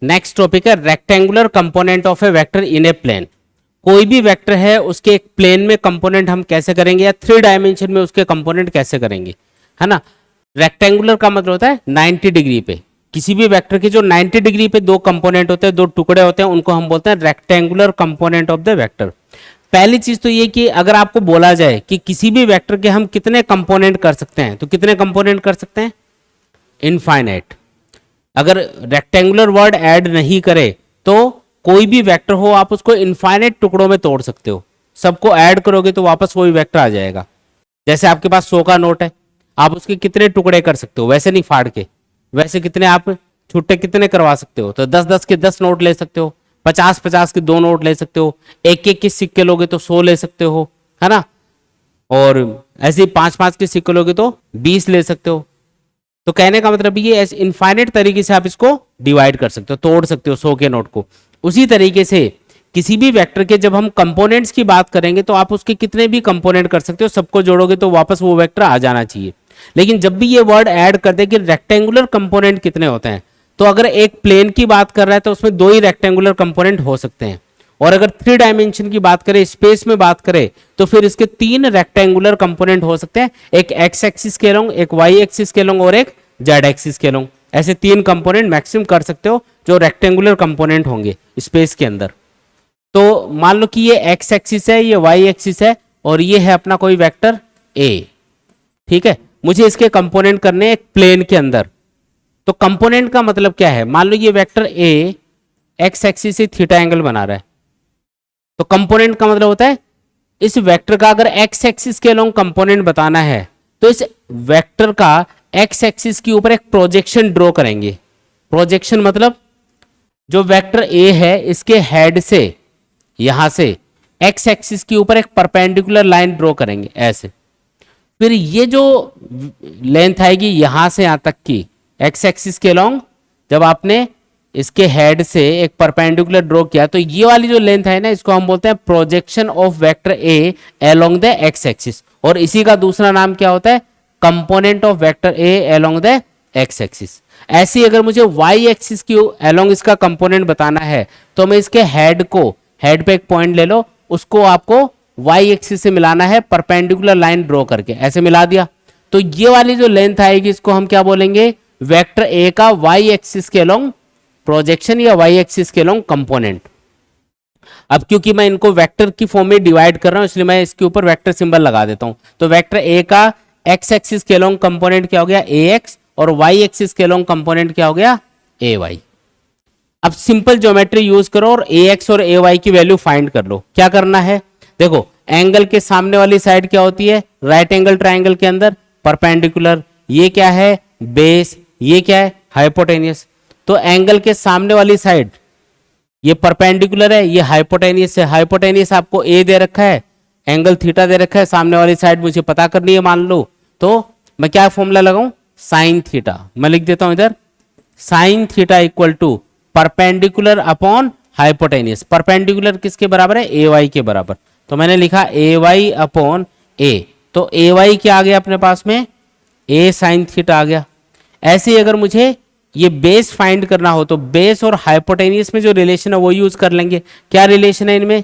Next topic है rectangular component of a vector in a plane. कोई भी vector है उसके एक प्लेन में कंपोनेंट हम कैसे करेंगे, या 3 डायमेंशन में उसके कंपोनेंट कैसे करेंगे, है ना। रेक्टेंगुलर का मतलब होता है 90 डिग्री पे, किसी भी वेक्टर के जो 90 डिग्री पे दो कंपोनेंट होते हैं, दो टुकड़े होते हैं, उनको हम बोलते हैं rectangular component of the vector. पहली चीज तो ये कि अगर आपको बोला जाए कि किसी भी वेक्टर के हम कितने कंपोनेंट कर सकते हैं, तो कितने कंपोनेंट कर सकते हैं, इनफाइनाइट। अगर रेक्टेंगुलर वर्ड ऐड नहीं करे तो कोई भी वेक्टर हो आप उसको इनफाइनाइट टुकड़ों में तोड़ सकते हो, सबको ऐड करोगे तो वापस वही वेक्टर आ जाएगा। जैसे आपके पास 100 का नोट है, आप उसके कितने टुकड़े कर सकते हो, वैसे नहीं फाड़ के, वैसे कितने आप छुट्टे कितने करवा सकते हो, तो 10-10 के 10 नोट ले सकते हो, 50-50 के 2 नोट ले सकते हो, एक के सिक्के लोगे तो 100 ले सकते हो, है ना। और ऐसे ही 5-5 के सिक्के लोगे तो 20 ले सकते हो। तो कहने का मतलब ये इनफाइनाइट तरीके से आप इसको डिवाइड कर सकते हो, तोड़ सकते हो 100 के नोट को। उसी तरीके से किसी भी वेक्टर के जब हम कंपोनेंट्स की बात करेंगे तो आप उसके कितने भी कंपोनेंट कर सकते हो, सबको जोड़ोगे तो वापस वो वेक्टर आ जाना चाहिए। लेकिन जब भी ये वर्ड ऐड कर दे कि रेक्टेंगुलर कंपोनेंट कितने होते हैं, तो अगर एक प्लेन की बात कर रहा है तो उसमें 2 ही रेक्टेंगुलर कंपोनेंट हो सकते हैं, और अगर 3 डायमेंशन की बात करें, स्पेस में बात करें, तो फिर इसके 3 रेक्टेंगुलर कंपोनेंट हो सकते हैं, एक एक्स एक्सिस के अलोंग, एक वाई एक्सिस के अलोंग और एक जेड एक्सिस के अलोंग। ऐसे 3 कंपोनेंट मैक्सिमम कर सकते हो जो रेक्टेंगुलर कंपोनेंट होंगे स्पेस के अंदर। तो मान लो कि ये एक्स एक्सिस है, ये वाई एक्सिस है, और ये है अपना कोई वेक्टर ए, ठीक है। मुझे इसके कंपोनेंट करने एक प्लेन के अंदर। तो कंपोनेंट का मतलब क्या है, मान लो ये वेक्टर ए एक्स एक्सिस से थीटा एंगल बना रहा है, तो कंपोनेंट का मतलब होता है इस वेक्टर का अगर एक्स एक्सिस के अलोंग कंपोनेंट बताना है तो इस वेक्टर का एक्स एक्सिस के ऊपर एक प्रोजेक्शन ड्रॉ करेंगे। प्रोजेक्शन मतलब जो वेक्टर ए है इसके हेड से, यहां से एक्स एक्सिस के ऊपर एक परपेंडिकुलर लाइन ड्रॉ करेंगे ऐसे। फिर ये जो लेंथ आएगी यहां से यहां तक की एक्स एक्सिस के अलोंग, जब आपने इसके हेड से एक परपेंडिकुलर ड्रॉ किया तो ये वाली जो लेंथ है ना, इसको हम बोलते हैं projection of vector a along the x axis, और इसी का दूसरा नाम क्या होता है, component of vector a along the x axis. ऐसे ही अगर मुझे वाई एक्सिस की अलोंग इसका कंपोनेंट बताना है तो मैं इसके हेड को, हेड पे एक पॉइंट ले लो, उसको आपको वाई एक्सिस से मिलाना है परपेंडिकुलर लाइन ड्रॉ करके, ऐसे मिला दिया तो ये वाली जो लेंथ आएगी इसको हम क्या बोलेंगे, वेक्टर ए का वाई एक्सिस के अलोंग प्रोजेक्शन या वाई एक्सिस के अलोंग कंपोनेंट। अब क्योंकि मैं इनको वेक्टर की फॉर्म में डिवाइड कर रहा हूं इसलिए मैं इसके ऊपर वेक्टर सिंबल लगा देता हूं। तो वेक्टर ए का एक्स एक्सिस के अलोंग कंपोनेंट क्या हो गया, ए एक्स, और वाई एक्सिस के अलोंग कंपोनेंट क्या हो गया, ए वाई। अब सिंपल ज्योमेट्री यूज करो और ए एक्स और ए वाई की वैल्यू फाइंड कर लो। क्या करना है, देखो एंगल के सामने वाली साइड क्या होती है, राइट एंगल ट्राइंगल के अंदर परपेंडिकुलर, ये क्या है बेस, ये क्या है हाइपोटेनियस। तो एंगल के सामने वाली साइड ये परपेंडिकुलर है, ये हाइपोटेनियस है। हाइपोटेनियस आपको ए दे रखा है, एंगल थीटा दे रखा है, सामने वाली साइड मुझे पता करनी है मान लो, तो मैं क्या फॉर्मूला लगाऊं, साइन थीटा। मैं लिख देता हूं इधर, sine theta equal to perpendicular upon hypotenuse. Perpendicular किसके बराबर है, ए वाई के बराबर। तो मैंने लिखा ए वाई अपॉन ए, तो ए वाई क्या आ गया अपने पास में, ए साइन थीटा आ गया। ऐसे ही अगर मुझे ये बेस फाइंड करना हो तो बेस और हाइपोटेनियस में जो रिलेशन है वो यूज कर लेंगे। क्या रिलेशन है इनमें,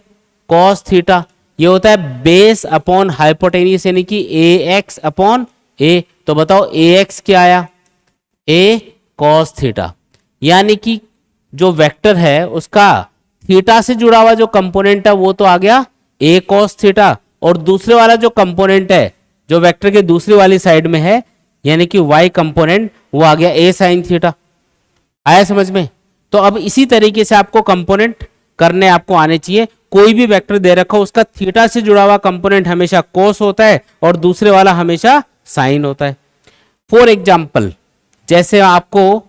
कॉस थीटा, ये होता है बेस अपॉन हाइपोटेनियस यानी कि ए एक्स अपॉन ए। तो बताओ ए एक्स क्या आया, ए कॉस थीटा, यानी कि जो वेक्टर है उसका थीटा से जुड़ा हुआ जो कंपोनेंट है वो तो आ गया ए कॉस थीटा, और दूसरे वाला जो कंपोनेंट है जो वेक्टर के दूसरी वाली साइड में है यानी कि वाई कंपोनेंट, वो आ गया ए साइन थीटा। आया समझ में। तो अब इसी तरीके से आपको कंपोनेंट करने आपको आने चाहिए। कोई भी वेक्टर दे रखा हो उसका थीटा से जुड़ा हुआ कंपोनेंट हमेशा कोस होता है और दूसरे वाला हमेशा साइन होता है। फॉर एग्जाम्पल, जैसे आपको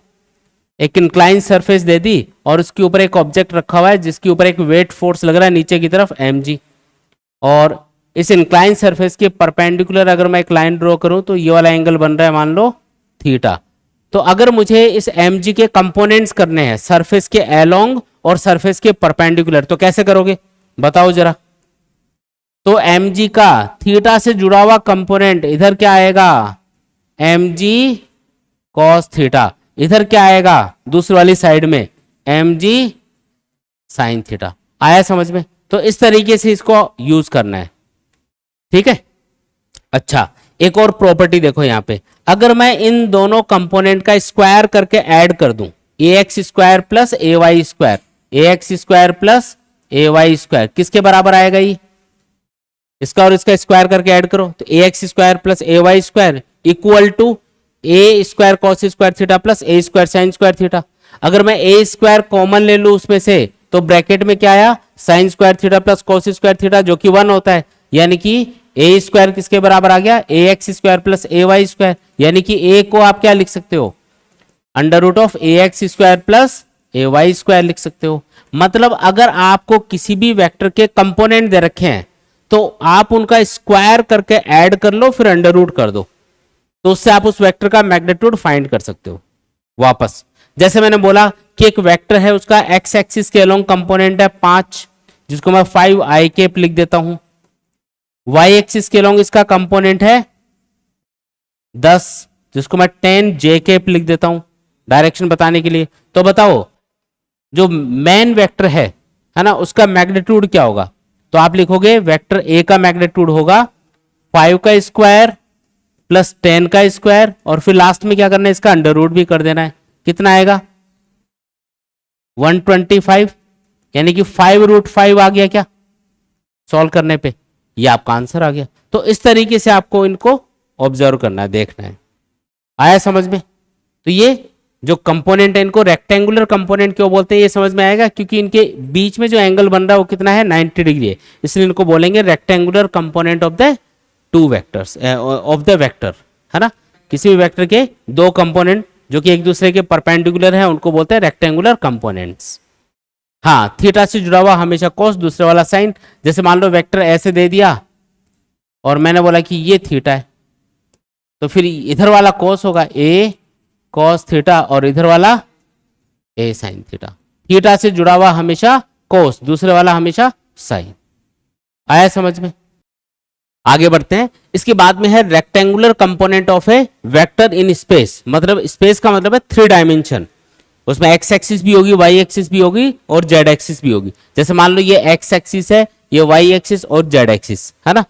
एक इंक्लाइन सरफेस दे दी और उसके ऊपर एक ऑब्जेक्ट रखा हुआ है जिसके ऊपर एक वेट फोर्स लग रहा है नीचे की तरफ mg, और इस इंक्लाइन सरफेस के परपेंडिकुलर अगर मैं एक लाइन ड्रॉ करूं तो ये वाला एंगल बन रहा है मान लो थीटा। तो अगर मुझे इस mg के कंपोनेंट्स करने हैं सरफेस के अलोंग और सरफेस के परपेंडिकुलर, तो कैसे करोगे बताओ जरा। तो mg का थीटा से जुड़ा हुआ कंपोनेंट इधर क्या आएगा, mg cos थीटा, इधर क्या आएगा दूसरी वाली साइड में mg साइन थीटा। आया समझ में? तो इस तरीके से इसको यूज करना है, ठीक है। अच्छा, एक और प्रॉपर्टी देखो यहाँ पे, अगर मैं इन दोनों कंपोनेंट का स्क्वायर करके ऐड कर दूं, ए x square plus a y square, A x square plus a y square किसके बराबर आएगा? ये इसका और इसका स्क्वायर करके ऐड करो तो a x square plus a y square equal to a square cos square theta plus a square sine square theta. अगर मैं ए स्क्वायर कॉमन ले लूं उसमें से तो ब्रैकेट में क्या आया? Sign square theta plus cos square theta, जो कि 1 होता है, यानी कि ए स्क्वायर किसके बराबर आ गया? A x square plus a y square, यानी कि ए को आप क्या लिख सकते हो? Under root of a x square plus a y square लिख सकते हो। मतलब अगर आपको किसी भी वेक्टर के कंपोनेंट दे रखे हैं तो आप उनका स्क्वायर करके ऐड कर लो, फिर अंडर रूट कर दो, तो उससे आप उस वेक्टर का मैग्नीट्यूड फाइंड कर सकते हो। वापस जैसे मैंने बोला कि एक वेक्टर है, उसका एक्स एक्सिस के अलोंग कंपोनेंट है 5, जिसको मैं 5 आई केप लिख देता हूं। वाई एक्सिस के अलोंग इसका कंपोनेंट है 10, जिसको मैं 10 जे केप लिख देता हूं डायरेक्शन बताने के लिए। तो बताओ जो मेन वेक्टर है ना, उसका मैग्नीट्यूड क्या होगा? तो आप लिखोगे वेक्टर ए का मैग्नीट्यूड होगा 5 का स्क्वायर प्लस 10 का स्क्वायर, और फिर लास्ट में क्या करना है? इसका अंडर रूट भी कर देना है। कितना आएगा? 125, यानी कि 5√5 आ गया क्या सॉल्व करने पे? ये आपका आंसर आ गया। तो इस तरीके से आपको इनको ऑब्जर्व करना है, देखना है। आया समझ में? तो ये जो कंपोनेंट है इनको रेक्टेंगुलर कंपोनेंट क्यों बोलते हैं ये समझ में आएगा, क्योंकि इनके बीच में जो एंगल बन रहा है वो कितना है? 90 डिग्री है, इसलिए इनको बोलेंगे rectangular component of the two vectors of the vector, है ना। किसी भी वेक्टर के दो कंपोनेंट जो कि एक दूसरे के परपेंडिकुलर है उनको बोलते हैं रेक्टेंगुलर कंपोनेंट्स। हाँ, थीटा से जुड़ा हुआ हमेशा कोस, दूसरे वाला साइन। जैसे मान लो वेक्टर ऐसे दे दिया और मैंने बोला कि ये थीटा है, तो फिर इधर वाला कोस होगा ए कॉस थीटा और इधर वाला ए साइन थीटा। थीटा से जुड़ा हुआ हमेशा कोस, दूसरे वाला हमेशा साइन। आया समझ में? आगे बढ़ते हैं। इसके बाद में है rectangular component of a vector in space. मतलब स्पेस का मतलब है 3 डायमेंशन, उसमें एक्स एक्सिस भी होगी, वाई एक्सिस भी होगी और जेड एक्सिस भी होगी। जैसे मान लो ये एक्स एक्सिस है, ये वाई एक्सिस और जेड एक्सिस, है ना।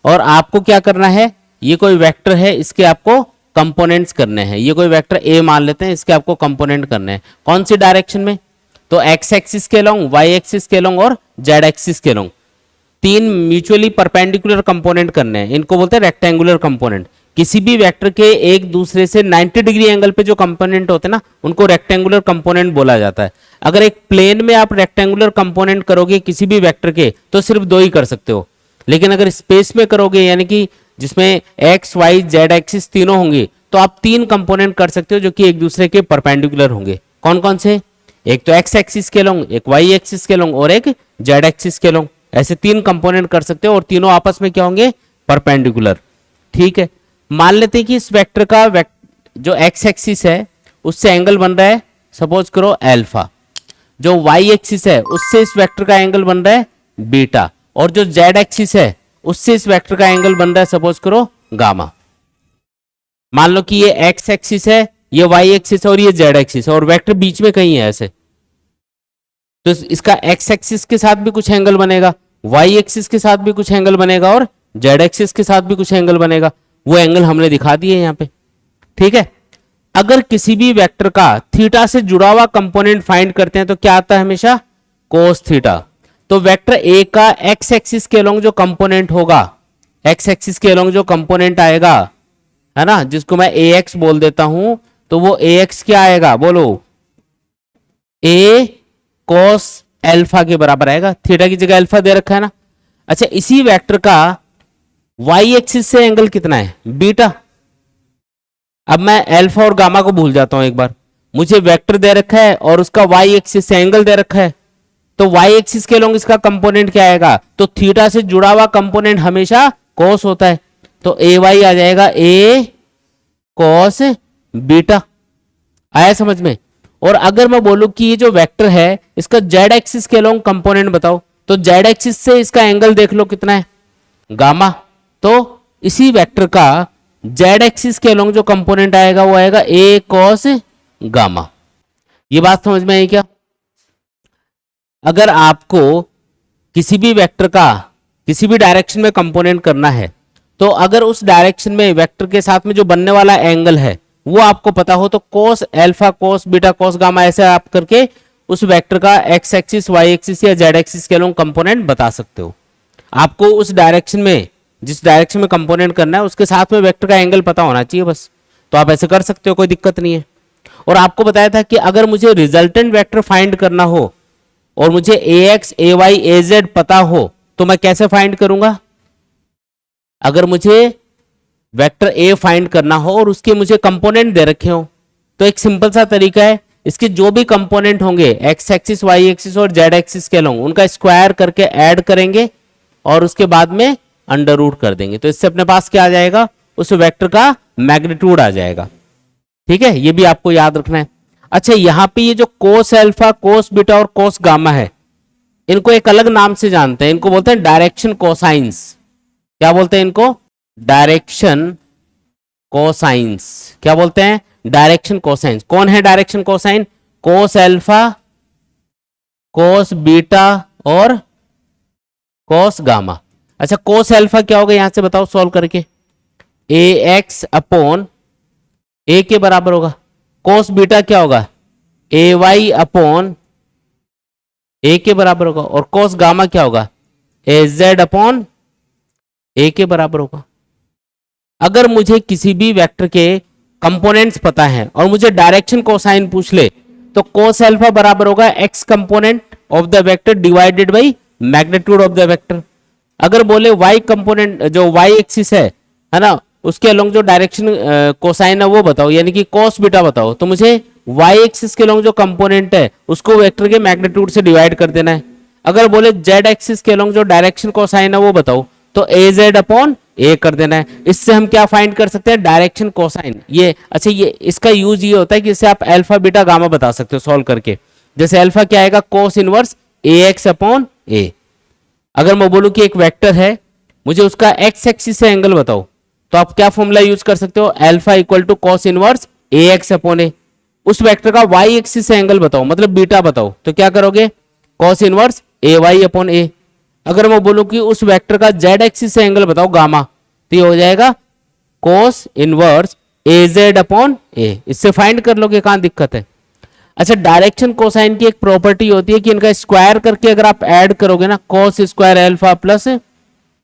और आपको क्या करना है? ये कोई वेक्टर है, इसके आपको कंपोनेंट्स करने हैं। ये कोई वेक्टर ए मान लेते हैं, इसके आपको कंपोनेंट करने हैं। कौन सी डायरेक्शन में? तो एक्स एक्सिस के अलोंग, वाई एक्सिस के अलोंग और जेड एक्सिस के अलोंग 3 म्यूचुअली परपेंडिकुलर कंपोनेंट करने हैं। इनको बोलते हैं रेक्टेंगुलर कंपोनेंट। किसी भी वेक्टर के एक दूसरे से 90 डिग्री एंगल पे जो कंपोनेंट होते हैं ना, उनको रेक्टेंगुलर कंपोनेंट बोला जाता है। अगर एक प्लेन में आप रेक्टेंगुलर कंपोनेंट करोगे किसी भी वेक्टर के, तो सिर्फ 2 ही कर सकते हो। लेकिन अगर स्पेस में करोगे, यानी कि जिसमें एक्स वाई जेड एक्सिस तीनों होंगे, तो आप 3 कंपोनेंट कर सकते हो जो कि एक दूसरे के परपेंडिकुलर होंगे। कौन कौन से? एक तो एक्स एक्सिस के लोंग, एक वाई एक्सिस के लोंग और एक जेड एक्सिस के लोंग। ऐसे 3 कंपोनेंट कर सकते हो और तीनों आपस में क्या होंगे? परपेंडिकुलर। ठीक है, मान लेते हैं कि इस वेक्टर का जो एक्स एक्सिस है उससे एंगल बन रहा है, सपोज करो अल्फा। जो वाई एक्सिस है उससे इस वेक्टर का एंगल बन रहा है बीटा, और जो जेड एक्सिस है उससे इस वेक्टर का एंगल बन रहा है सपोज करो गामा। मान लो कि ये एक्स एक्सिस है, ये वाई एक्सिस है और ये जेड एक्सिस है, और वेक्टर बीच में कहीं है ऐसे, तो इसका एक्स एक्सिस के साथ भी कुछ एंगल बनेगा, वाई एक्सिस के साथ भी कुछ एंगल बनेगा और जेड एक्सिस के साथ भी कुछ एंगल बनेगा। वो एंगल हमने दिखा दिए यहाँ पे। ठीक है, अगर किसी भी वेक्टर का थीटा से जुड़ा हुआ कंपोनेंट फाइंड करते हैं तो क्या आता है? हमेशा कोस थीटा। तो वेक्टर ए का एक्स एक्सिस के अलोंग जो कंपोनेंट होगा, एक्स एक्सिस के अलोंग जो कंपोनेंट आएगा, है ना, जिसको मैं ए एक्स बोल देता हूं, तो वो ए एक्स क्या आएगा? बोलो, ए कोस अल्फा के बराबर आएगा। थीटा की जगह अल्फा दे रखा है ना। अच्छा, इसी वेक्टर का वाई एक्सिस से एंगल कितना है? बीटा। अब मैं अल्फा और गामा को भूल जाता हूं एक बार। मुझे वेक्टर दे रखा है और उसका वाई एक्सिस से एंगल दे रखा है, तो वाई एक्सिस के लोग इसका कंपोनेंट क्या आएगा? तो थीटा से जुड़ा हुआ कंपोनेंट हमेशा कोस होता है, तो ए वाई आ जाएगा ए कोस बीटा। आया समझ में? और अगर मैं बोलूं कि ये जो वेक्टर है इसका जेड एक्सिस के लोग कंपोनेंट बताओ, तो जेड एक्सिस से इसका एंगल देख लो कितना है? गामा। तो इसी वेक्टर का जेड एक्सिस के अलोंग जो कंपोनेंट आएगा वो आएगा ए कॉस गामा। ये बात समझ में आई क्या? अगर आपको किसी भी वेक्टर का किसी भी डायरेक्शन में कंपोनेंट करना है, तो अगर उस डायरेक्शन में वेक्टर के साथ में जो बनने वाला एंगल है वो आपको पता हो, तो cos alpha, cos beta, cos gamma ऐसे आप करके उस वेक्टर का एक्स एक्सिस, वाई एक्सिस या जेड एक्सिस के लोग कंपोनेंट बता सकते हो। आपको उस डायरेक्शन में, जिस डायरेक्शन में कंपोनेंट करना है उसके साथ में वेक्टर का एंगल पता होना चाहिए बस, तो आप ऐसे कर सकते हो, कोई दिक्कत नहीं है। और आपको बताया था कि अगर मुझे रिजल्टेंट वेक्टर फाइंड करना हो और मुझे ए एक्स, ए वाई, ए जेड पता हो, तो मैं कैसे फाइंड करूंगा? अगर मुझे वेक्टर ए फाइंड करना हो और उसके मुझे कंपोनेंट दे रखे हो, तो एक सिंपल सा तरीका है, इसके जो भी कंपोनेंट होंगे एक्स एक्सिस, वाई एक्सिस और जेड एक्सिस के लोग, उनका स्क्वायर करके ऐड करेंगे और उसके बाद में अंडर रूट कर देंगे, तो इससे अपने पास क्या आ जाएगा? उस वेक्टर का मैग्नीट्यूड आ जाएगा। ठीक है, ये भी आपको याद रखना है। अच्छा, यहां पे ये जो कोस अल्फा, कोस बीटा और कोस गामा है, इनको एक अलग नाम से जानते हैं, इनको बोलते हैं डायरेक्शन कोसाइंस। क्या बोलते हैं इनको? Direction cosines. क्या बोलते हैं? Direction cosines. कौन है direction cosine? Cos alpha, cos beta और कोस गामा। अच्छा, कोस अल्फा क्या होगा यहां से बताओ सॉल्व करके? ए एक्स अपॉन ए के बराबर होगा। कोस बीटा क्या होगा? ए वाई अपॉन ए के बराबर होगा। और कोस गामा क्या होगा? ए जेड अपॉन ए के बराबर होगा। अगर मुझे किसी भी वेक्टर के कंपोनेंट्स पता है और मुझे डायरेक्शन कोसाइन पूछ ले, तो कोस अल्फा बराबर होगा x component of the vector divided by magnitude of the vector. अगर बोले वाई कंपोनेंट, जो वाई एक्सिस है ना, उसके अलोंग जो डायरेक्शन कोसाइन है वो बताओ, यानी कि कोस बीटा बताओ, तो मुझे वाई एक्सिस के अलोंग जो कंपोनेंट है उसको वेक्टर के मैग्नीट्यूड से डिवाइड कर देना है। अगर बोले जेड एक्सिस के अलोंग जो डायरेक्शन कोसाइन है वो बताओ, तो ए जेड अपॉन ए कर देना है। इससे हम क्या फाइंड कर सकते हैं? Direction cosine. ये अच्छा, ये इसका यूज ये होता है कि इससे आप अल्फा बीटा गामा बता सकते हो सॉल्व करके। जैसे अल्फा क्या आएगा? Cos inverse a x upon ए। अगर मैं बोलूं कि एक वेक्टर है, मुझे उसका एक्स एक्सिस से एंगल बताओ, तो आप क्या फॉर्मूला यूज कर सकते हो? Alpha equal to cos inverse a x upon a. उस वेक्टर का वाई एक्सिस से एंगल बताओ, मतलब बीटा बताओ, तो क्या करोगे? कॉस इनवर्स ए वाई अपॉन ए। अगर मैं बोलूं कि उस वेक्टर का जेड एक्सिस से एंगल बताओ गामा, तो ये हो जाएगा कॉस इनवर्स ए जेड अपॉन ए। इससे फाइंड कर लोगे, कहां दिक्कत है? अच्छा, डायरेक्शन कोसाइन की एक प्रॉपर्टी होती है कि इनका स्क्वायर करके अगर आप ऐड करोगे ना, cos square alpha plus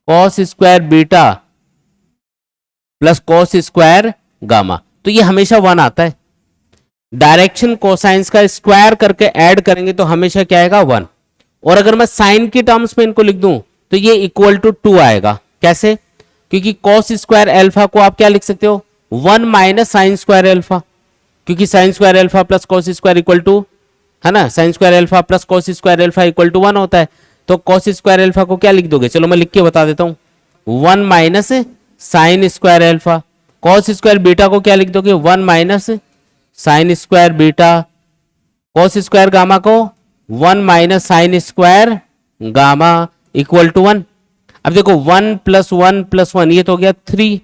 cos square beta plus cos square gamma, तो ये हमेशा 1 आता है। डायरेक्शन कोसाइंस का स्क्वायर करके ऐड करेंगे तो हमेशा क्या आएगा? 1। और अगर मैं साइन की टर्म्स में इनको लिख दूं तो ये इक्वल टू 2 आएगा। कैसे? क्योंकि कॉस स्क्वायर अल्फा को आप क्या लिख सकते हो? 1 माइनस साइन स्क्वायर अल्फा, क्योंकि sine square alpha plus cos square equal to, है ना, sine square alpha plus cos square alpha equal to 1 होता है। तो कॉस स्क्वायर अल्फा को क्या लिख दोगे? चलो मैं लिख के बता देता हूं, 1 minus sine square alpha. Cos square beta को क्या लिख दोगे? 1 minus sine square beta. Cos square gamma को 1 minus sine square gamma equal to 1। अब देखो 1 प्लस 1 प्लस 1, ये तो हो गया 3,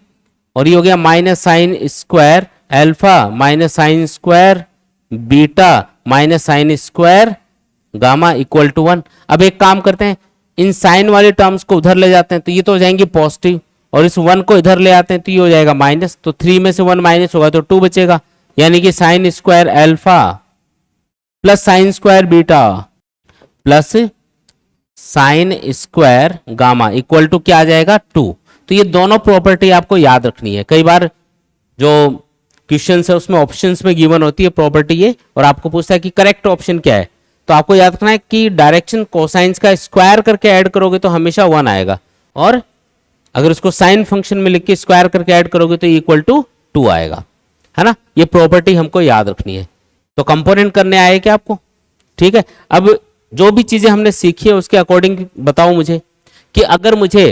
और ये हो गया minus sine square alpha minus sine square beta minus sine square gamma equal to 1। अब एक काम करते हैं, इन साइन वाले टर्म्स को उधर ले जाते हैं, तो ये तो हो जाएंगे पॉजिटिव, और इस 1 को इधर ले आते हैं तो ये हो जाएगा माइनस। तो 3 में से 1 माइनस होगा तो 2 बचेगा, यानी कि sine square alpha plus sine square beta plus sine square gamma equal to क्या आ जाएगा? 2। तो ये दोनों प्रॉपर्टी आपको याद रखनी है। कई बार जो क्वेश्चन है उसमें ऑप्शंस में गिवन होती है प्रॉपर्टी ये, और आपको पूछता है कि करेक्ट ऑप्शन क्या है, तो आपको याद रखना है कि डायरेक्शन कोसाइंस का स्क्वायर करके ऐड करोगे तो हमेशा 1 आएगा, और अगर उसको साइन फंक्शन में लिख के स्क्वायर करके ऐड करोगे तो इक्वल टू 2 आएगा, है ना। ये प्रॉपर्टी हमको याद रखनी है। तो कंपोनेंट करने आए क्या आपको? ठीक है। अब जो भी चीजें हमने सीखी है उसके अकॉर्डिंग बताओ मुझे कि अगर मुझे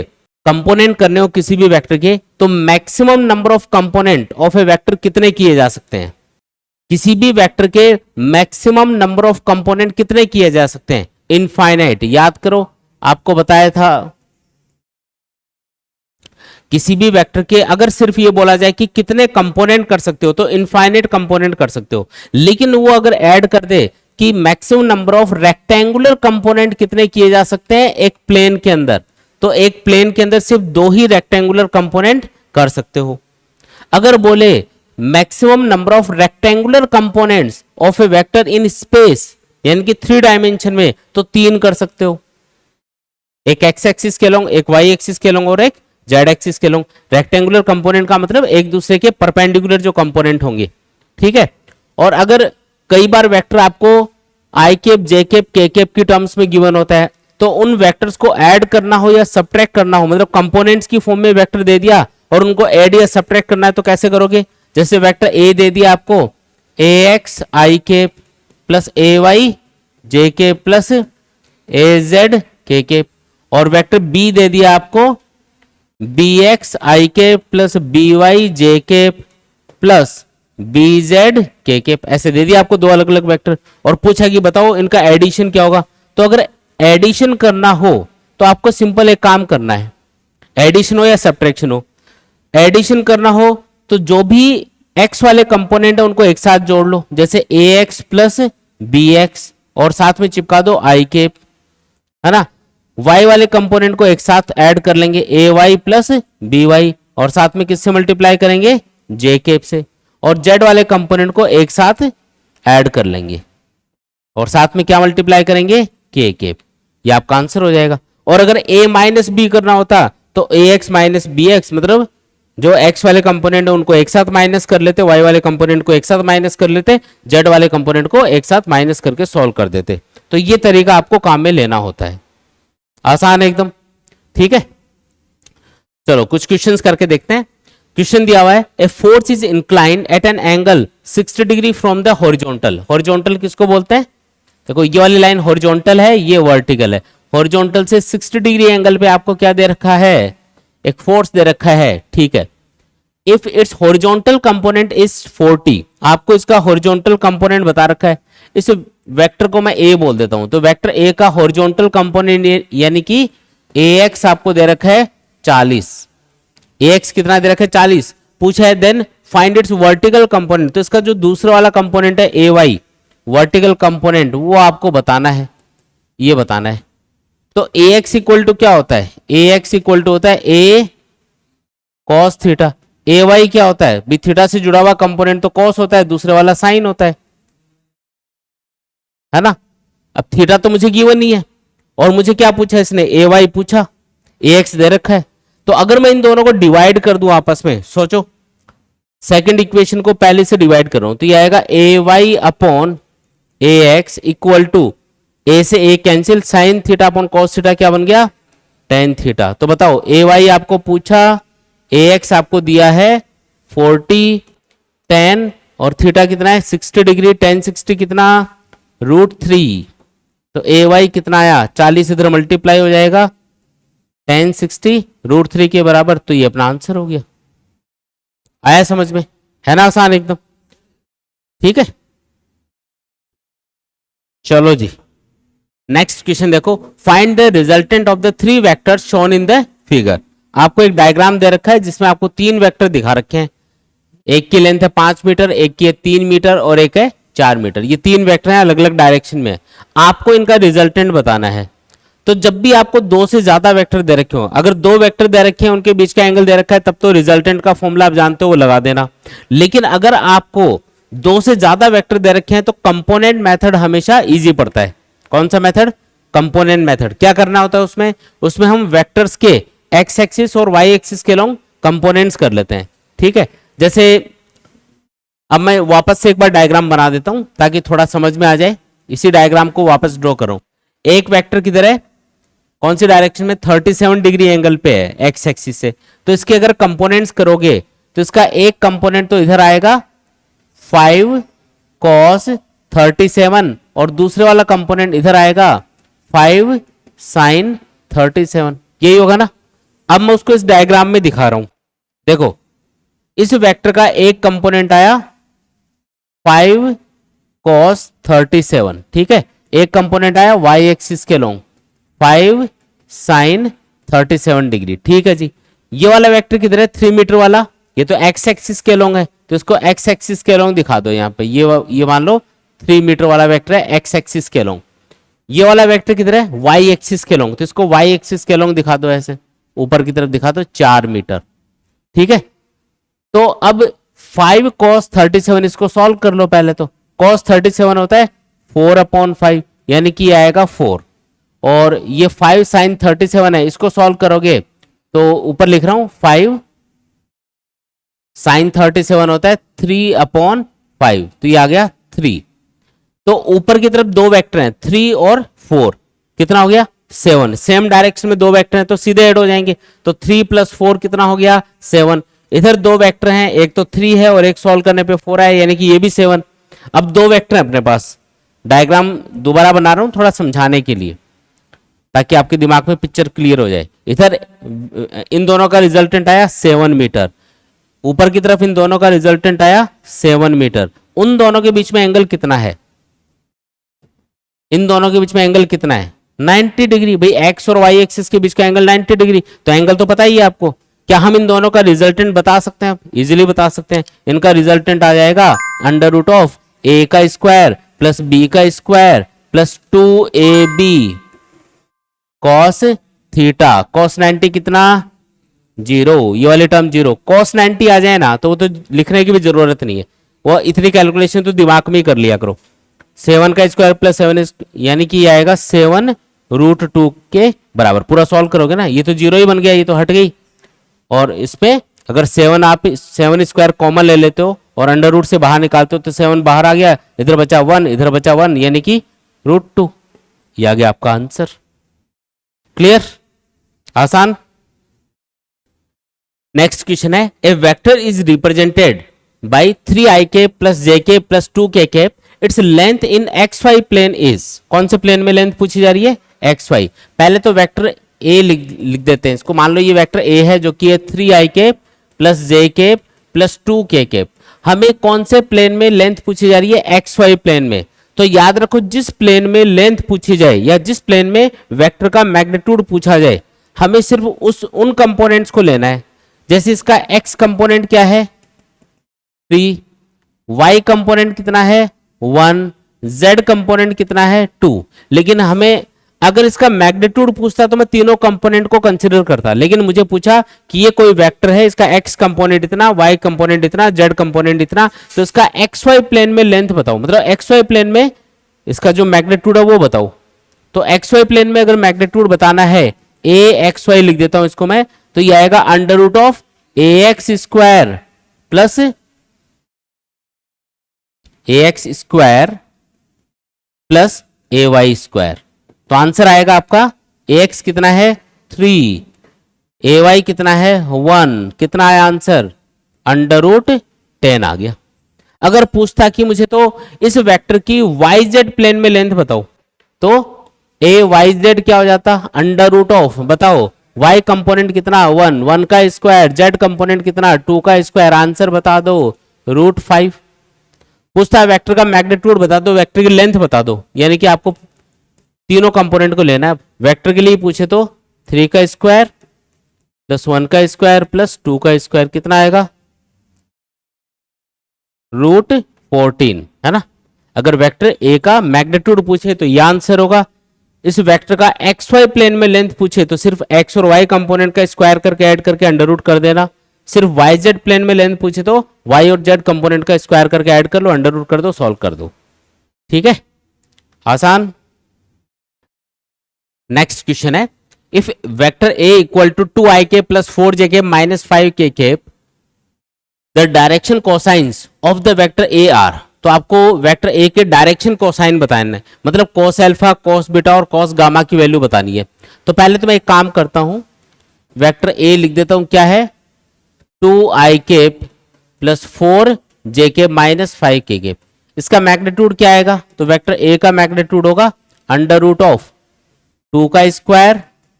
कंपोनेंट करने हो किसी भी वेक्टर के, तो maximum number of component of a vector कितने किए जा सकते हैं? किसी भी वेक्टर के मैक्सिमम नंबर ऑफ कंपोनेंट कितने किए जा सकते हैं? इनफाइनाइट। याद करो, आपको बताया था किसी भी वेक्टर के अगर सिर्फ ये बोला जाए कि कितने कंपोनेंट कर सकते हो, तो इनफाइनाइट कंपोनेंट कर सकते हो। लेकिन वो अगर ऐड कर दे कि maximum number of rectangular component कितने किए जा सकते हैं एक प्लेन के अंदर, तो एक प्लेन के अंदर सिर्फ 2 ही रेक्टेंगुलर कंपोनेंट कर सकते हो। अगर बोले maximum number of rectangular components of a vector in space, यानी कि 3 डायमेंशन में, तो 3 कर सकते हो, एक एक्स एक्सिस के लॉन्ग, एक वाई एक्सिस के लॉन्ग और एक जेड एक्सिस के लॉन्ग। रेक्टेंगुलर कंपोनेंट का मतलब एक दूसरे के परपेंडिकुलर जो कंपोनेंट होंगे, ठीक है। और अगर कई बार वेक्टर आपको आई कैप, जे कैप, के कैप की टर्म्स में गिवन होता है, तो उन वेक्टर्स को ऐड करना हो या सब्ट्रैक्ट करना हो, मतलब कंपोनेंट्स की फॉर्म में वेक्टर दे दिया और उनको ऐड या सब्ट्रैक्ट करना है, तो कैसे करोगे? जैसे वेक्टर ए दे दिया आपको, ए x I cap plus a Y J cap plus A Z के कैप, और वेक्टर बी दे दिया आपको बी एक्स आई कैप प्लस बी वाई जे कैप प्लस बी जेड के कैप, ऐसे दे दिया आपको 2 अलग अलग वेक्टर, और पूछा कि बताओ इनका एडिशन क्या होगा। तो अगर एडिशन करना हो तो आपको सिंपल एक काम करना है, एडिशन हो या सब्ट्रैक्शन हो, एडिशन करना हो तो जो भी x वाले कंपोनेंट है उनको एक साथ जोड़ लो, जैसे ए एक्स प्लस बी एक्स और साथ में चिपका दो आई कैप, है ना। y वाले कंपोनेंट को एक साथ ऐड कर लेंगे, ए वाई प्लस बी वाई, और साथ में किससे मल्टीप्लाई करेंगे? जे कैप से, और z वाले कंपोनेंट को एक साथ ऐड कर लेंगे और साथ में क्या मल्टीप्लाई करेंगे? के कैप। ये आपका आंसर हो जाएगा। और अगर a माइनस बी करना होता तो a x minus B x, मतलब जो x वाले कंपोनेंट है उनको एक साथ माइनस कर लेते, y वाले कंपोनेंट को एक साथ माइनस कर लेते, z वाले कंपोनेंट को एक साथ माइनस करके सॉल्व कर देते। तो ये तरीका आपको काम में लेना होता है, आसान है एकदम, ठीक है। चलो कुछ क्वेश्चंस करके देखते हैं। क्वेश्चन दिया हुआ है, a force is inclined at an angle 60 degree from the horizontal. Horizontal किसको बोलते हैं? देखो ये वाली लाइन हॉरिजॉन्टल है, ये वर्टिकल है। हॉरिजॉन्टल से 60 डिग्री एंगल पे आपको क्या दे रखा है? एक फोर्स दे रखा है, ठीक है। If it's horizontal component is 40, आपको इसका हॉरिजॉन्टल कंपोनेंट बता रखा है। इस वेक्टर को मैं ए बोल देता हूं, तो वेक्टर ए का हॉरिजॉन्टल कंपोनेंट यानी कि ए एक्स आपको दे रखा है 40, ए एक्स कितना दे रखा है? 40। पूछा है then find its vertical component, तो इसका जो दूसरा वाला कंपोनेंट है ए वाई, वर्टिकल कंपोनेंट, वो आपको बताना है, ये बताना है। तो ए एक्स इक्वल टू क्या होता है? ए एक्स इक्वल टू होता है ए कॉस थीटा। ए वाई क्या होता है? बी थीटा से जुड़ा हुआ कंपोनेंट तो कॉस होता है, दूसरे वाला साइन होता है ना। अब थीटा तो मुझे गिवन नहीं है, और मुझे क्या पूछा इसने? ए वाई पूछा, ए एक्स दे रखा है। तो अगर मैं इन दोनों को डिवाइड कर दूं आपस में, सोचो सेकंड इक्वेशन को पहले से डिवाइड कर रहा हूं, तो ये आएगा a y upon a x equal to, a से a cancel, sine theta upon cos theta क्या बन गया? Tan theta. तो बताओ ए वाई आपको पूछा, ए एक्स आपको दिया है 40, 10 और थीटा कितना है? 60 डिग्री, 10 60 कितना? √3। तो ए वाई कितना आया? 40, इधर मल्टीप्लाई हो जाएगा, 10 60 √3 के बराबर। तो ये अपना आंसर हो गया। आया समझ में? है ना आसान एकदम, ठीक है। चलो जी नेक्स्ट क्वेश्चन देखो, find the resultant of the 3 vectors shown in the figure. आपको एक डायग्राम दे रखा है जिसमें आपको 3 वेक्टर दिखा रखे हैं, एक की लेंथ है 5 मीटर, एक की है 3 मीटर और एक है 4 मीटर। ये 3 वेक्टर हैं, अलग अलग डायरेक्शन में। आपको इनका रिजल्टेंट बताना है। तो जब भी आपको 2 से ज्यादा वेक्टर दे रखे हो, अगर 2 वेक्टर दे रखे हैं उनके बीच का एंगल दे रखा है, तब तो रिजल्टेंट का फॉर्मूला आप जानते हो वो लगा देना। लेकिन अगर आपको 2 से ज्यादा वेक्टर दे रखे हैं तो कंपोनेंट मेथड हमेशा इजी पड़ता है। कौन सा मेथड? Component method. क्या करना होता है उसमें? उसमें हम वेक्टर्स के एक्स एक्सिस और वाई एक्सिस के लॉन्ग कंपोनेंट्स कर लेते हैं, ठीक है। जैसे अब मैं वापस से एक बार डायग्राम बना देता हूं ताकि थोड़ा समझ में आ जाए। इसी डायग्राम को वापस ड्रॉ करो। एक वेक्टर किधर है? कौन सी डायरेक्शन में? 37 डिग्री एंगल पे है एक्स एक्सिस से। तो इसके अगर कंपोनेंट्स करोगे तो इसका एक कंपोनेंट तो इधर आएगा 5 cos 37 और दूसरे वाला कंपोनेंट इधर आएगा 5 sin 37। यही होगा ना। अब मैं उसको इस डायग्राम में दिखा रहा हूं। देखो इस वेक्टर का एक कंपोनेंट आया 5 cos 37, ठीक है। एक कंपोनेंट आया y एक्सिस के लॉन्ग 5 sin 37 डिग्री, ठीक है जी। ये वाला वेक्टर किधर है? 3 मीटर वाला। ये तो x एक्सिस के लॉन्ग है, तो इसको x एक्सिस के लॉन्ग दिखा दो यहाँ पे। ये मान लो 3 मीटर वाला वेक्टर है एक्स एक्सिस के अलोंग। ये वाला वेक्टर किधर है, वाई एक्सिस के अलोंग, तो इसको वाई एक्सिस के अलोंग दिखा दो, ऐसे ऊपर की तरफ दिखा दो 4 मीटर। ठीक है, तो अब 5 cos 37 इसको सॉल्व कर लो पहले। तो cos 37 होता है 4/5 यानी कि आएगा 4, और ये 5 sin 37 है, इसको सॉल्व करोगे तो ऊपर लिख रहा हूं 5 sin 37 होता है 3/5, तो ये आ गया 3। तो ऊपर की तरफ दो वेक्टर हैं 3 और 4, कितना हो गया 7। सेम डायरेक्शन में दो वेक्टर हैं तो सीधे ऐड हो जाएंगे, तो 3 + 4 कितना हो गया 7। इधर दो वेक्टर हैं, एक तो 3 है और एक सॉल्व करने पे 4 है, यानी कि ये भी 7। अब दो वेक्टर हैं अपने पास, डायग्राम दोबारा बना रहा हूं थोड़ा समझाने के लिए ताकि आपके दिमाग में पिक्चर क्लियर हो जाए। इधर इन दोनों का रिजल्टेंट आया 7 मीटर, ऊपर की तरफ इन दोनों का रिजल्टेंट आया 7 मीटर। उन दोनों के बीच में एंगल कितना है, इन दोनों के बीच में एंगल कितना है 90 डिग्री। भाई एक्स और वाई एक्सिस के बीच का एंगल 90 डिग्री, तो एंगल तो पता ही है आपको। क्या हम इन दोनों का रिजल्टेंट बता सकते हैं, इजीली बता सकते हैं। इनका रिजल्टेंट आ जाएगा √a का स्क्वायर प्लस b का square plus 2ab cos theta. cos 90 कितना 0, ये वाली टर्म 0। cos 90 आ जाए ना तो वो तो लिखने की भी जरूरत नहीं है, वो इतनी कैलकुलेशन तो दिमाग में ही कर लिया करो। 7 का स्क्वायर प्लस 7 यानी कि ये आएगा 7√2 के बराबर। पूरा सॉल्व करोगे ना, ये तो 0 ही बन गया, ये तो हट गई। और इस पे अगर 7 आप 7 स्क्वायर कॉमन ले लेते हो और अंडर रूट से बाहर निकालते हो तो 7 बाहर आ गया, इधर बचा 1, इधर बचा 1 यानी कि √2। ये आ गया आपका आंसर। क्लियर, आसान। नेक्स्ट क्वेश्चन है, a vector is represented by 3ik + jk + 2kk, its length in xy plane is. कौन से प्लेन में लेंथ पूछी जा रही है, xy। पहले तो वेक्टर a लिख देते हैं इसको। मान लो ये वेक्टर a है जो कि है 3ik + jk + 2kk। हमें कौन से प्लेन में लेंथ पूछी जा रही है, xy प्लेन में। तो याद रखो जिस प्लेन में लेंथ पूछी जाए या जिस प्लेन में वेक्टर का मैग्नीट्यूड पूछा जाए, हमें सिर्फ उन कंपोनेंट्स को लेना है। जैसे इसका x कंपोनेंट क्या है 3, y कंपोनेंट कितना है 1, z कंपोनेंट कितना है 2। लेकिन हमें अगर इसका मैग्नीट्यूड पूछता तो मैं तीनों कंपोनेंट को कंसीडर करता, लेकिन मुझे पूछा कि ये कोई वेक्टर है, इसका x कंपोनेंट इतना, y कंपोनेंट इतना, z कंपोनेंट इतना, तो इसका xy प्लेन में लेंथ बताओ। मतलब xy प्लेन में इसका जो मैग्नीट्यूड है वो बताओ। तो xy प्लेन में अगर मैग्नीट्यूड बताना है axy लिख देता हूं इसको मैं, तो ये आएगा √ax² plus ax² plus ay²। तो आंसर आएगा आपका ax कितना है 3, ay कितना है 1, कितना आया आंसर √10 आ गया। अगर पूछता कि मुझे तो इस वेक्टर की yz प्लेन में लेंथ बताओ, तो ayz क्या हो जाता √ बताओ y कंपोनेंट कितना 1, 1 का स्क्वायर, z कंपोनेंट कितना 2 का स्क्वायर, आंसर बता दो √5। पूछता है वेक्टर का मैग्नीट्यूड बता दो, वेक्टर की लेंथ बता दो, यानी कि आपको तीनों कंपोनेंट को लेना है। वेक्टर के लिए पूछे तो 3 का स्क्वायर प्लस 1 का स्क्वायर प्लस 2 का स्क्वायर कितना आएगा √14, है ना। अगर वेक्टर a का मैग्नीट्यूड पूछे तो यह आंसर होगा। इस वेक्टर का xy प्लेन में लेंथ पूछे तो सिर्फ x और y कंपोनेंट का स्क्वायर करके ऐड करके अंडर रूट कर देना। सिर्फ yz प्लेन में लेंथ पूछे तो y और z कंपोनेंट का स्क्वायर करके ऐड कर लो, अंडर रूट कर दो, सॉल्व कर दो। ठीक है, आसान। नेक्स्ट क्वेश्चन है, if vector a equal to 2ik + 4jk - 5kk, the direction cosines of the vector a are. तो आपको वेक्टर a के डायरेक्शन कोसाइन बताना है, मतलब cos अल्फा, cos बीटा और cos गामा की वैल्यू बतानी है। तो पहले तो मैं एक काम करता हूं, वेक्टर a लिख देता हूं, क्या है 2ik + 4jk - 5kk। इसका मैग्नीट्यूड क्या आएगा, तो वेक्टर a का मैग्नीट्यूड होगा √2 का स्क्वायर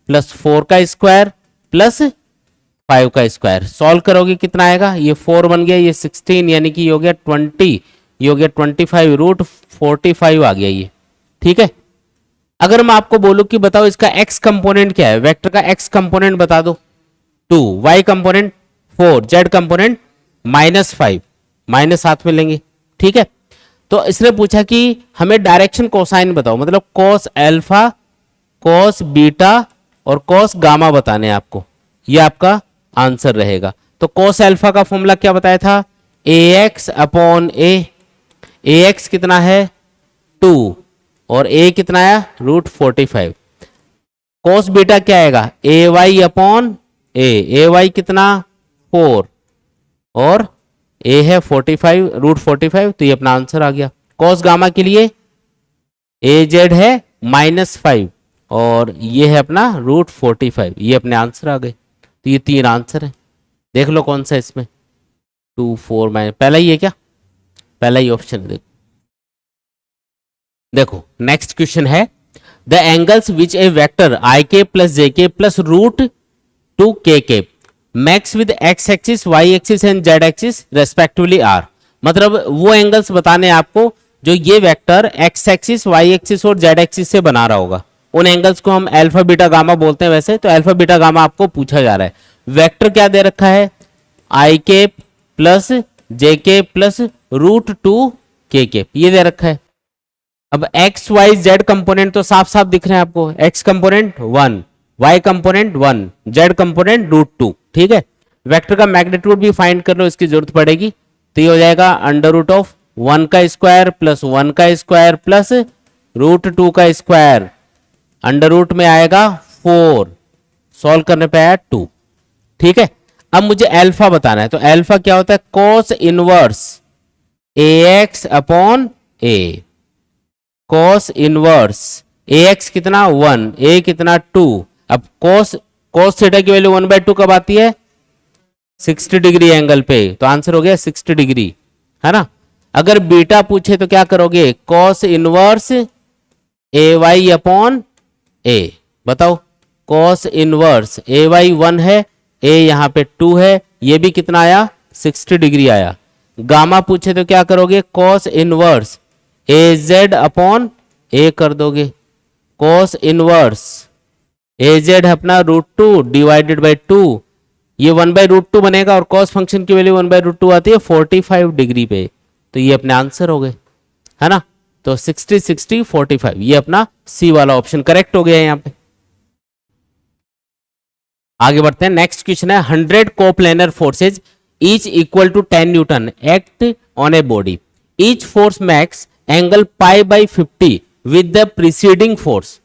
प्लस 4 का स्क्वायर प्लस 5 का स्क्वायर। सॉल्व करोगे कितना आएगा, ये 4 बन गया, ये 16 यानी कि ये हो गया 20, ये हो गया 25, √45 आ गया ये। ठीक है, अगर मैं आपको बोलूं कि बताओ इसका x कंपोनेंट क्या है, वेक्टर का x कंपोनेंट बता दो 2, y component 4, z component -5, minus साथ में लेंगे। ठीक है, तो इसने पूछा कि हमें डायरेक्शन कोसाइन बताओ, मतलब कॉस अल्फा, कॉस बीटा और कॉस गामा बताने हैं आपको, ये आपका आंसर रहेगा। तो कॉस अल्फा का फॉर्मूला क्या बताया था, ए एक्स अपॉन ए एक्स कितना है 2 और ए कितना आया √45। कॉस बीटा क्या आएगा a y upon A Y कितना 4 और ए है 45 √45, तो ये अपना आंसर आ गया। कॉस गामा के लिए ए जेड है -5 और ये है अपना √45, ये अपने आंसर आ गए। तो ये 3 आंसर है, देख लो कौन सा इसमें 2 4 पहला ही है क्या, पहला ही ऑप्शन है। देखो नेक्स्ट क्वेश्चन है the angles which a vector i k plus j k plus √2 k makes with x axis y axis and z axis respectively are. मतलब वो एंगल्स बताने आपको जो ये vector x axis y axis और z axis से बना रहा होगा, उन एंगल्स को हम अल्फा बीटा गामा बोलते हैं वैसे। तो अल्फा बीटा गामा आपको पूछा जा रहा है। वेक्टर क्या दे रखा है आई k plus j k plus √2 के ये दे रखा है। अब एक्स वाई जेड कंपोनेंट तो साफ साफ दिख रहे हैं आपको, x component 1, y component 1, z component √2। ठीक है, वेक्टर का मैग्नीट्यूड भी फाइंड कर लो, इसकी जरूरत पड़ेगी। तो ये हो जाएगा √1 का स्क्वायर प्लस 1 का स्क्वायर प्लस √2 का स्क्वायर, अंडर रूट में आएगा 4, सॉल्व करने पे आया 2। ठीक है, अब मुझे अल्फा बताना है। तो अल्फा क्या होता है cos inverse a x upon A, cos inverse a x कितना 1, ए कितना 2। अब कॉस थीटा की वैल्यू 1/2 कब आती है 60 डिग्री एंगल पे, तो आंसर हो गया 60 डिग्री, है ना। अगर बीटा पूछे तो क्या करोगे कॉस इनवर्स ए वाई अपॉन ए, बताओ कॉस इनवर्स ए वाई 1 है, ए यहां पे 2 है, ये भी कितना आया 60 डिग्री आया। गामा पूछे तो क्या करोगे कॉस इनवर्स ए जेड अपॉन ए कर दोगे, कॉस इनवर्स ए जेड अपना √2 डिवाइडेड बाई 2, ये 1/√2 बनेगा और कॉस फंक्शन की वैल्यू 1/√2 आती है 45 डिग्री पे, तो ये अपने आंसर हो गए, है ना। तो 60 60 45, ये अपना सी वाला ऑप्शन करेक्ट हो गया यहां पे। आगे बढ़ते हैं, नेक्स्ट क्वेश्चन है 100 coplanar forces each equal to 10 newton act on a body, each force makes angle π/50 with the preceding force,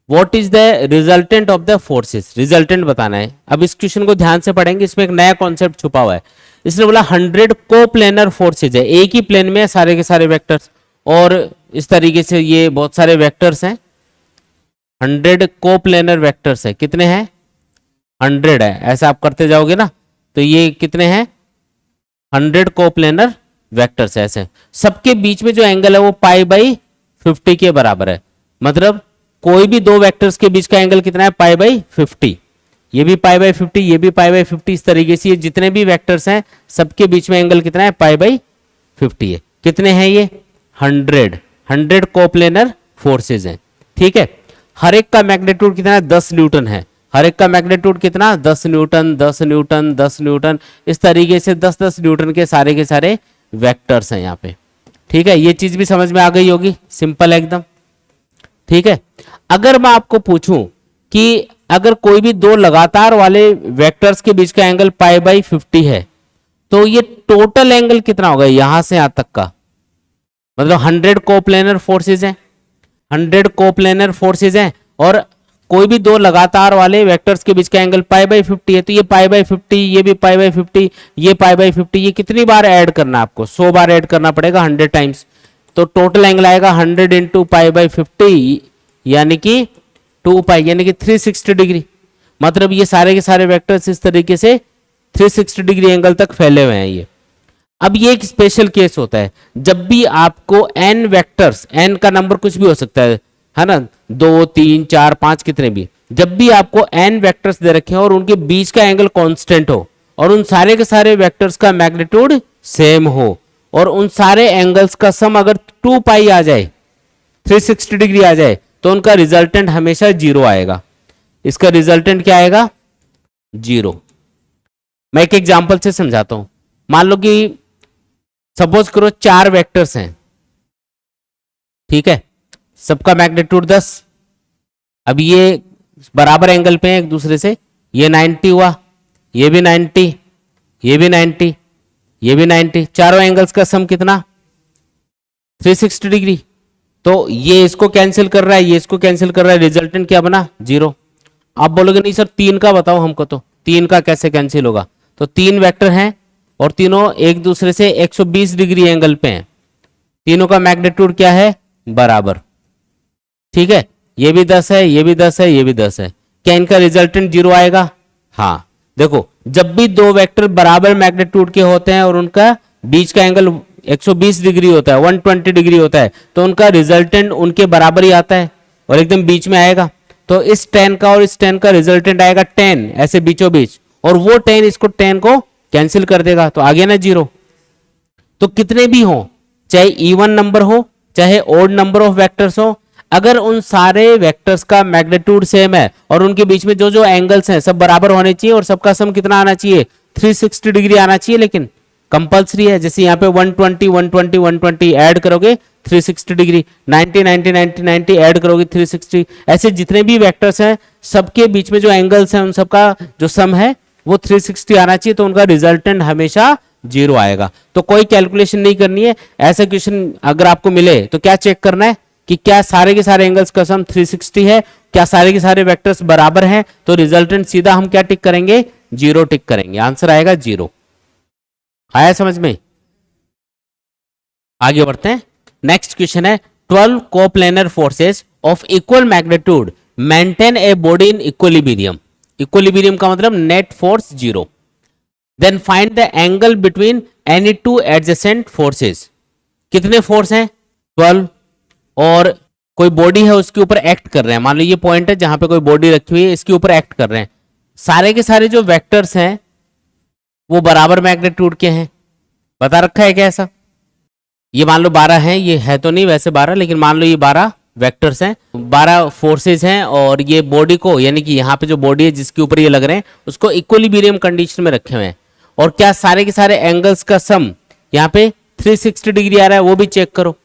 what is the resultant of the forces, resultant बताना है। अब इस क्वेश्चन को ध्यान से पढ़ेंगे, इसमें एक नया कॉन्सेप्ट छुपा हुआ है। इसने बोला 100 कोप्लेनर फोर्सेज है, एक ही प्लेन में है सारे के सारे वेक्टर्स, और इस तरीके से ये बहुत सारे वेक्टर्स हैं, 100 कोप्लेनर वेक्टर्स है, कितने हैं 100 है, ऐसा आप करते जाओगे ना, तो ये कितने हैं 100 कोप्लेनर वेक्टर्स है। ऐसे सबके बीच में जो एंगल है वो π/50 के बराबर है, मतलब कोई भी दो वेक्टर्स के बीच का एंगल कितना है π/50, ये भी π/50, ये भी π/50, इस तरीके से ये जितने भी वेक्टर्स हैं सबके बीच में एंगल कितना है π/50 है। कितने हैं ये 100 कोप्लेनर फोर्सेज हैं। ठीक है, हर एक का मैग्नीट्यूड कितना है 10 न्यूटन है, हर एक का मैग्नीट्यूड कितना 10 न्यूटन 10 न्यूटन 10 न्यूटन, इस तरीके से 10-10 न्यूटन के सारे वेक्टर्स हैं यहाँ पे। ठीक है, ये चीज भी समझ में आ गई होगी, सिंपल है एकदम। ठीक है, अगर मैं आपको पूछूं कि अगर कोई भी दो लगातार वाले वेक्टर्स के बीच का एंगल π/50 है, तो ये टोटल एंगल कितना होगा यहां से यहां तक का, मतलब 100 कोप्लेनर फोर्सेज हैं, 100 कोप्लेनर फोर्सेज हैं, और कोई भी दो लगातार वाले वेक्टर्स के बीच का एंगल π/50 है, तो ये π/50, ये भी π/50, ये π/50, ये कितनी बार ऐड करना है आपको 100 बार ऐड करना पड़ेगा 100 टाइम्स, तो टोटल एंगल आएगा 100 × π/50 यानी कि 2π यानी कि 360 डिग्री। मतलब ये सारे के सारे वेक्टर्स इस तरीके से 360 डिग्री एंगल तक फैले हुए हैं ये। अब ये एक स्पेशल केस होता है, जब भी आपको n वेक्टर्स, n का नंबर कुछ भी हो सकता है ना, 2 3 4 5 कितने भी, जब भी आपको n वेक्टर्स दे रखे हैं और उनके बीच का एंगल कांस्टेंट हो और उन सारे के सारे वेक्टर्स का मैग्नीट्यूड सेम हो और उन सारे एंगल्स का सम अगर 2π आ जाए, 360 डिग्री आ जाए, तो उनका रिजल्टेंट हमेशा 0 आएगा। इसका रिजल्टेंट क्या आएगा 0। मैं एक एग्जांपल से समझाता हूं। मान लो कि सपोज करो 4 वेक्टर्स हैं, ठीक है, सबका मैग्नीट्यूड 10। अब ये बराबर एंगल पे हैं एक दूसरे से, ये 90 हुआ, ये भी 90, ये भी 90, ये भी 90, चारों एंगल्स का सम कितना 360 डिग्री। तो ये इसको कैंसिल कर रहा है, ये इसको कैंसिल कर रहा है, रिजल्टेंट क्या बना 0। आप बोलोगे नहीं सर 3 का बताओ हमको, तो 3 का कैसे कैंसिल होगा। तो 3 वेक्टर हैं और तीनों एक दूसरे से 120 डिग्री एंगल पे हैं, तीनों का मैग्नीट्यूड क्या है बराबर। ठीक है, ये भी 10 है, ये भी 10 है, ये भी 10 है, क्या इनका रिजल्टेंट 0 आएगा। हाँ देखो, जब भी दो वेक्टर बराबर मैग्नीट्यूड के होते हैं और उनका बीच का एंगल 120 डिग्री होता है, 120 डिग्री होता है, तो उनका रिजल्टेंट उनके बराबर ही आता है और एकदम बीच में आएगा। तो इस 10 का और इस 10 का रिजल्टेंट आएगा 10, ऐसे बीचों बीच, और वो 10 इसको 10 को कैंसिल कर देगा, तो आ गया ना 0। तो कितने भी हो, चाहे इवन नंबर हो चाहे ओड नंबर ऑफ वेक्टर्स हो, अगर उन सारे वेक्टर्स का मैग्नीट्यूड सेम है और उनके बीच में जो जो एंगल्स हैं सब बराबर होने चाहिए और सबका सम कितना आना चाहिए 360 डिग्री आना चाहिए, लेकिन कंपलसरी है। जैसे यहाँ पे 120 120 120 ऐड करोगे 360 डिग्री, 90 90 90 90 ऐड करोगे 360, ऐसे जितने भी वेक्टर्स हैं सबके बीच में जो एंगल्स हैं उन सबका जो सम है वो 360 आना चाहिए, तो उनका रिजल्टेंट हमेशा 0 आएगा। तो कोई कैलकुलेशन नहीं करनी है। ऐसा क्वेश्चन अगर आपको मिले तो क्या चेक करना है कि क्या सारे के सारे एंगल्स का सम 360 है, क्या सारे के सारे वेक्टर्स बराबर हैं, तो रिजल्टेंट सीधा हम क्या टिक करेंगे 0 टिक करेंगे, आंसर आएगा 0। आया समझ में। आगे बढ़ते हैं, नेक्स्ट क्वेश्चन है 12 coplanar forces of equal magnitude maintain a body in equilibrium. Equilibrium का मतलब net force 0। Then find the angle between any two adjacent forces. कितने फोर्स हैं 12, और कोई बॉडी है उसके ऊपर एक्ट कर रहे हैं। मान लो ये पॉइंट है जहां पे कोई बॉडी रखी हुई है, इसके ऊपर एक्ट कर रहे हैं। सारे के सारे जो वेक्टर्स हैं वो बराबर मैग्नीट्यूड के हैं, बता रखा है क्या ऐसा। ये मान लो 12 हैं, ये है तो नहीं वैसे 12, लेकिन मान लो ये 12 वेक्टर्स हैं, 12 फोर्सेस हैं, और ये बॉडी को यानी कि यहाँ पे जो बॉडी है जिसके ऊपर ये लग रहे हैं उसको इक्विलिब्रियम कंडीशन में रखे हुए हैं। और क्या सारे के सारे एंगल्स का सम यहाँ पे 360 डिग्री आ रहा है, वो भी चेक करो।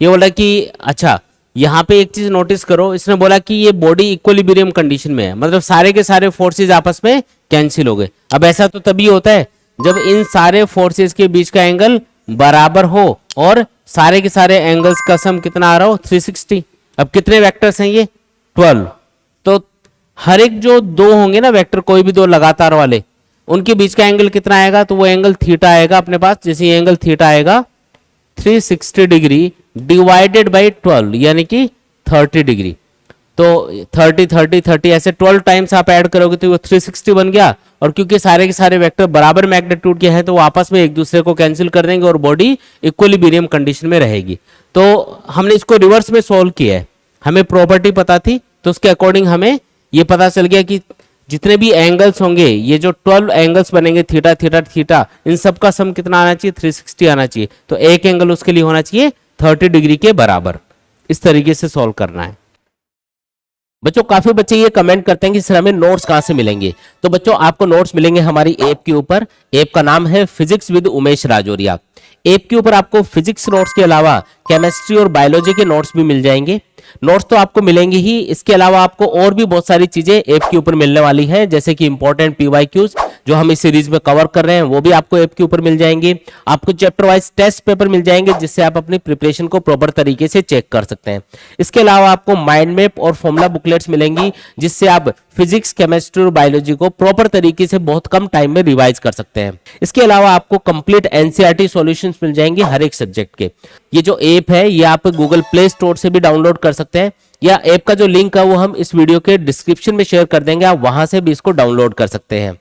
ये बोला कि अच्छा यहाँ पे एक चीज नोटिस करो, इसने बोला कि ये बॉडी इक्विलिब्रियम कंडीशन में है, मतलब सारे के सारे फोर्सेस आपस में कैंसिल हो गए। अब ऐसा तो तभी होता है जब इन सारे फोर्सेस के बीच का एंगल बराबर हो और सारे के सारे एंगल्स का सम कितना आ रहा हो 360। अब कितने वेक्टर्स हैं ये 12, तो हर एक जो दो होंगे ना वेक्टर, कोई भी दो लगातार वाले, उनके बीच का एंगल कितना आएगा, तो वो एंगल थीटा आएगा अपने पास। जैसे ये एंगल थीटा आएगा 360 डिग्री डिवाइडेड बाई 12 यानी कि 30 डिग्री। तो 30 30 30 ऐसे 12 टाइम्स आप ऐड करोगे तो वो 360 बन गया। और क्योंकि सारे के सारे वेक्टर बराबर मैग्नीट्यूड के हैं तो वो आपस में एक दूसरे को कैंसिल कर देंगे और बॉडी इक्विलिब्रियम कंडीशन में रहेगी। तो हमने इसको रिवर्स में सोल्व किया है, हमें प्रॉपर्टी पता थी तो उसके अकॉर्डिंग हमें ये पता चल गया कि जितने भी एंगल्स होंगे, ये जो 12 एंगल्स बनेंगे थीटा थीटा थीटा, इन सब का सम कितना आना चाहिए 360 आना चाहिए। तो एक एंगल उसके लिए होना चाहिए 30 डिग्री के बराबर। इस तरीके से सॉल्व करना है। बच्चों काफी बच्चे ये कमेंट करते हैं कि सर हमें नोट्स कहाँ से मिलेंगे। तो बच्चों आपको नोट्स मिलेंगे हमारी ऐप के ऊपर। ऐप का नाम है physics with Umesh Rajauria. App के ऊपर आपको फिजिक्स नोट्स के अलावा केमिस्ट्री और बायोलॉजी के नोट्स भी मिल जाएंगे। नोट्स तो आपको मिलेंगे ही, इसके अलावा आपको और भी बहुत सारी चीजें ऐप के ऊपर मिलने वाली हैं, जैसे कि इंपॉर्टेंट पीवाईक्यूज जो हम इस सीरीज में कवर कर रहे हैं वो भी आपको ऐप के ऊपर मिल जाएंगे। आपको चैप्टर वाइज टेस्ट पेपर मिल जाएंगे जिससे आप अपनी प्रिपरेशन को प्रॉपर तरीके से चेक कर सकते हैं। इसके अलावा आपको माइंड मैप और फॉर्मूला बुकलेट्स मिलेंगी जिससे आप फिजिक्स केमिस्ट्री और बायोलॉजी को प्रॉपर तरीके से बहुत कम टाइम में रिवाइज कर सकते हैं। इसके अलावा आपको कंप्लीट एनसीईआरटी सॉल्यूशंस मिल जाएंगे हर एक सब्जेक्ट के। ये जो ऐप है ये आप गूगल प्ले स्टोर से भी डाउनलोड कर सकते हैं, या ऐप का जो लिंक है वो हम इस वीडियो के डिस्क्रिप्शन में शेयर कर देंगे, आप वहां से भी इसको डाउनलोड कर सकते हैं।